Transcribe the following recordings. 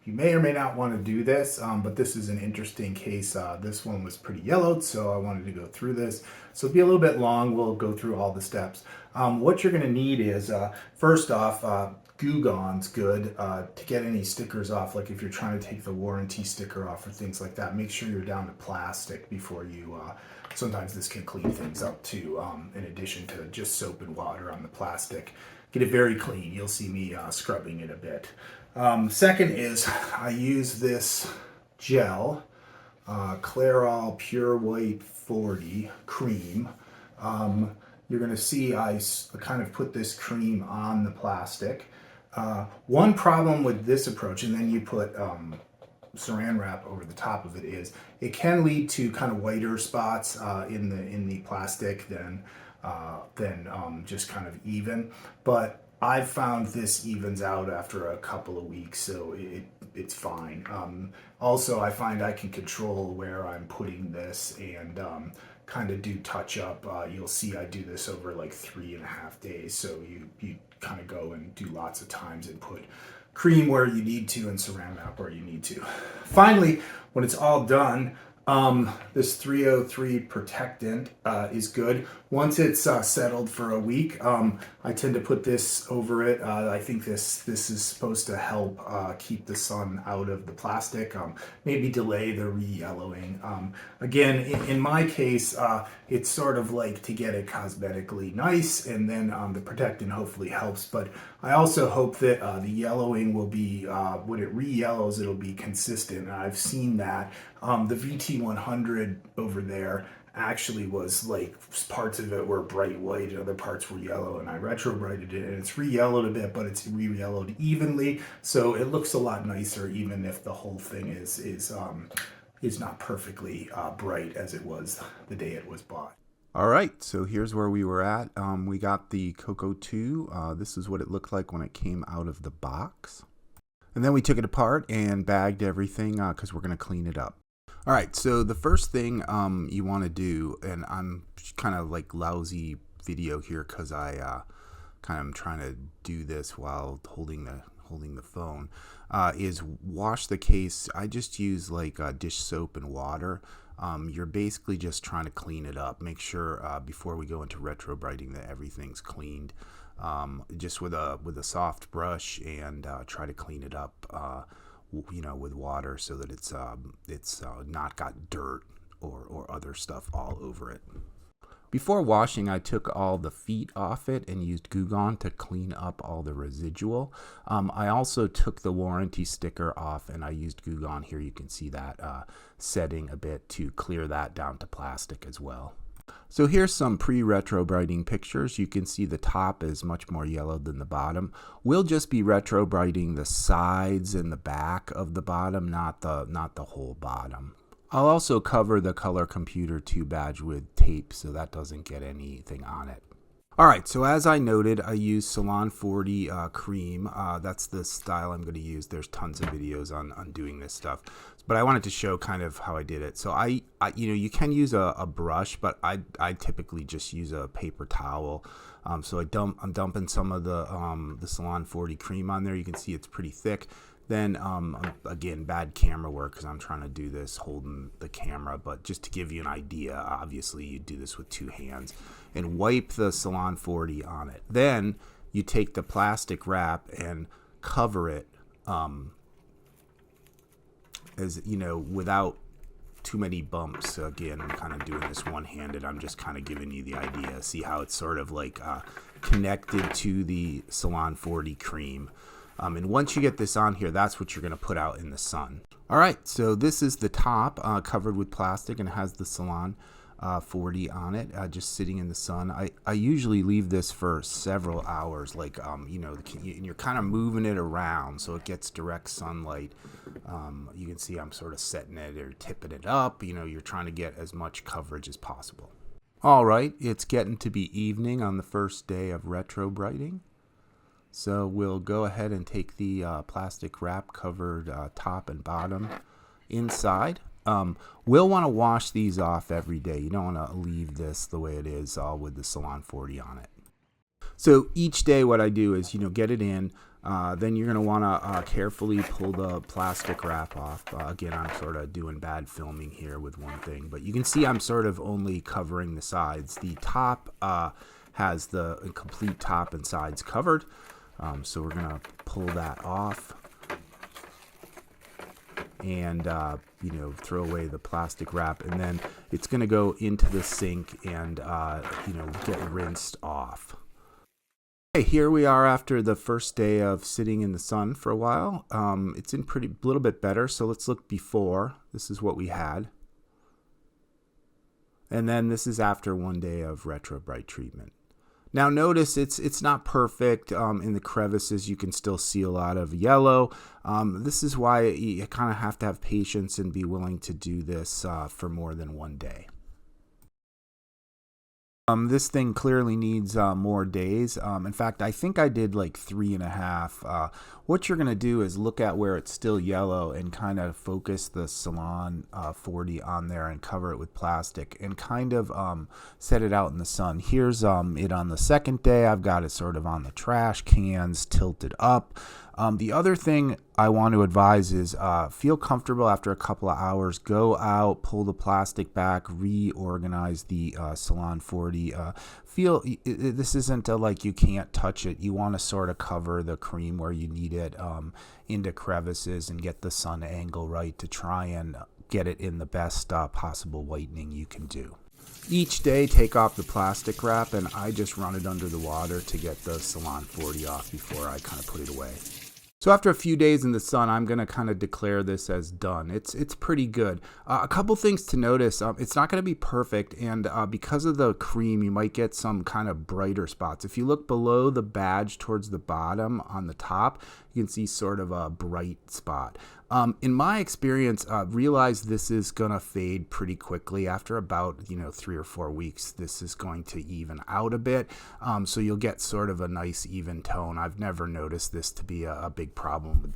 You may or may not want to do this, but this is an interesting case. This one was pretty yellowed, so I wanted to go through this. So it'll be a little bit long. We'll go through all the steps. What you're going to need is, first off, Goo Gone's good to get any stickers off. Like if you're trying to take the warranty sticker off or things like that, make sure you're down to plastic before you. Sometimes this can clean things up too, in addition to just soap and water on the plastic. Get it very clean. You'll see me scrubbing it a bit. Second is I use this gel, Clairol Pure White 40 cream. You're going to see I kind of put this cream on the plastic. One problem with this approach, and then you put saran wrap over the top of it, is it can lead to kind of whiter spots in the plastic than just kind of even. But I've found this evens out after a couple of weeks, so it's fine. Also, I find I can control where I'm putting this and kind of do touch up. You'll see I do this over like 3.5 days, so you kind of go and do lots of times and put cream where you need to and saran wrap where you need to. Finally, when it's all done, this 303 protectant is good. Once it's settled for a week, I tend to put this over it. I think this is supposed to help keep the sun out of the plastic, maybe delay the re-yellowing. Again, in my case, it's sort of like to get it cosmetically nice, and then the protectant hopefully helps. But I also hope that the yellowing will be, when it re-yellows, it'll be consistent. And I've seen that. The VT100 over there actually was like parts of it were bright white and other parts were yellow, and I retrobrited it and it's re-yellowed a bit, but it's re-yellowed evenly, so it looks a lot nicer even if the whole thing is not perfectly bright as it was the day it was bought. All right, so here's where we were at. We got the CoCo 2. This is what it looked like when it came out of the box. And then we took it apart and bagged everything because we're going to clean it up. All right, so the first thing you want to do, and I'm kind of like lousy video here because I kind of am trying to do this while holding the phone, is wash the case. I just use like dish soap and water. You're basically just trying to clean it up. Make sure before we go into retrobriting that everything's cleaned. Just with a soft brush, and try to clean it up. With water so that it's not got dirt or other stuff all over it. Before washing, I took all the feet off it and used Goo Gone to clean up all the residual. I also took the warranty sticker off and I used Goo Gone. Here you can see that setting a bit to clear that down to plastic as well. So here's some pre-retrobriting pictures. You can see the top is much more yellow than the bottom. We'll just be retrobriting the sides and the back of the bottom, not the whole bottom. I'll also cover the Color Computer 2 badge with tape so that doesn't get anything on it. Alright, so as I noted, I use Salon 40 cream. That's the style I'm going to use. There's tons of videos on doing this stuff. But I wanted to show kind of how I did it. So I you can use a brush, but I typically just use a paper towel. So I'm dumping some of the Salon 40 cream on there. You can see it's pretty thick. Then, again, bad camera work because I'm trying to do this holding the camera. But just to give you an idea, obviously you do this with 2 hands. And wipe the Salon 40 on it. Then you take the plastic wrap and cover it, without too many bumps. Again, I'm kind of doing this one-handed. I'm just kind of giving you the idea. See how it's sort of like connected to the Salon 40 cream. And once you get this on here, that's what you're going to put out in the sun. All right, so this is the top covered with plastic and it has the Salon 40 on it, just sitting in the sun. I usually leave this for several hours, like and you're kind of moving it around so it gets direct sunlight. You can see I'm sort of setting it or tipping it up. You're trying to get as much coverage as possible. All right, it's getting to be evening on the first day of retrobriting, so we'll go ahead and take the plastic wrap covered top and bottom inside. We'll want to wash these off every day. You don't want to leave this the way it is with the Salon 40 on it. So each day what I do is, get it in, Then you're going to want to carefully pull the plastic wrap off. Again, I'm sort of doing bad filming here with one thing, but you can see I'm sort of only covering the sides. The top has the complete top and sides covered, so we're going to pull that off and throw away the plastic wrap, and then it's going to go into the sink and get rinsed off. Here we are after the first day of sitting in the sun for a while. It's in a little bit better, so let's look before. This is what we had. And then this is after 1 day of Retrobrite treatment. Now notice it's not perfect. In the crevices you can still see a lot of yellow. This is why you kind of have to have patience and be willing to do this for more than 1 day. This thing clearly needs more days. In fact, I think I did like 3.5. What you're going to do is look at where it's still yellow and kind of focus the Salon 40 on there and cover it with plastic and kind of set it out in the sun. Here's it on the second day. I've got it sort of on the trash cans tilted up. The other thing I want to advise is feel comfortable after a couple of hours. Go out, pull the plastic back, reorganize the Salon 40. This isn't like you can't touch it. You want to sort of cover the cream where you need it into crevices and get the sun angle right to try and get it in the best possible whitening you can do. Each day take off the plastic wrap, and I just run it under the water to get the Salon 40 off before I kind of put it away. So after a few days in the sun, I'm going to kind of declare this as done. It's pretty good. A couple things to notice. It's not going to be perfect, and because of the cream, you might get some kind of brighter spots. If you look below the badge towards the bottom on the top, you can see sort of a bright spot. In my experience, realize this is going to fade pretty quickly. After about 3 or 4 weeks, this is going to even out a bit. So you'll get sort of a nice even tone. I've never noticed this to be a big problem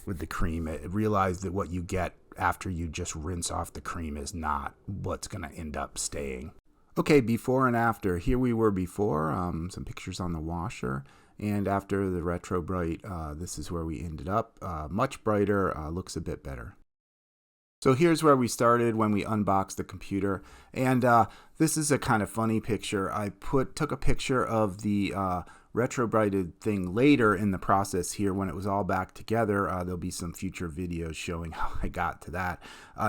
with the cream. Realize that what you get after you just rinse off the cream is not what's going to end up staying. Okay, before and after. Here we were before, some pictures on the washer. And after the Retrobrite, this is where we ended up. Much brighter, looks a bit better. So here's where we started when we unboxed the computer. And this is a kind of funny picture. I took a picture of the Retrobrited thing later in the process here when it was all back together. There'll be some future videos showing how I got to that.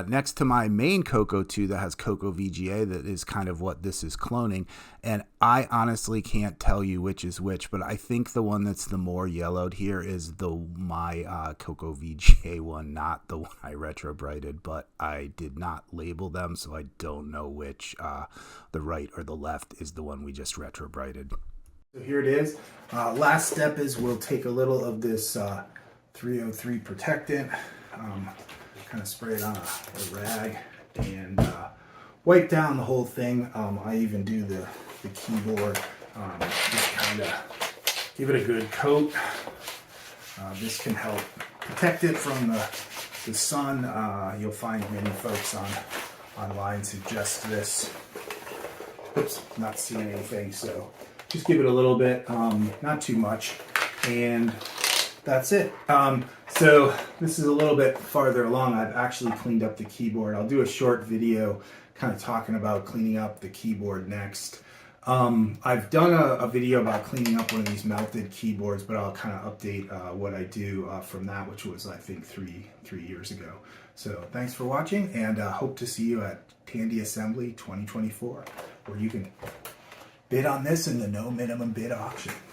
Next to my main CoCo 2 that has CoCo VGA, that is kind of what this is cloning. And I honestly can't tell you which is which, but I think the one that's the more yellowed here is my CoCo VGA one, not the one I Retrobrited, but I did not label them, so I don't know which the right or the left is the one we just Retrobrited. So here it is. Last step is we'll take a little of this 303 protectant, kind of spray it on a rag and wipe down the whole thing. I even do the keyboard, just kind of give it a good coat. This can help protect it from the sun. You'll find many folks online suggest this. Oops, not seeing anything, so just give it a little bit, not too much, and that's it. So this is a little bit farther along. I've actually cleaned up the keyboard. I'll do a short video kind of talking about cleaning up the keyboard next. I've done a video about cleaning up one of these melted keyboards, but I'll kind of update what I do from that, which was I think three years ago. So thanks for watching, and hope to see you at Tandy Assembly 2024, where you can bid on this in the no minimum bid auction.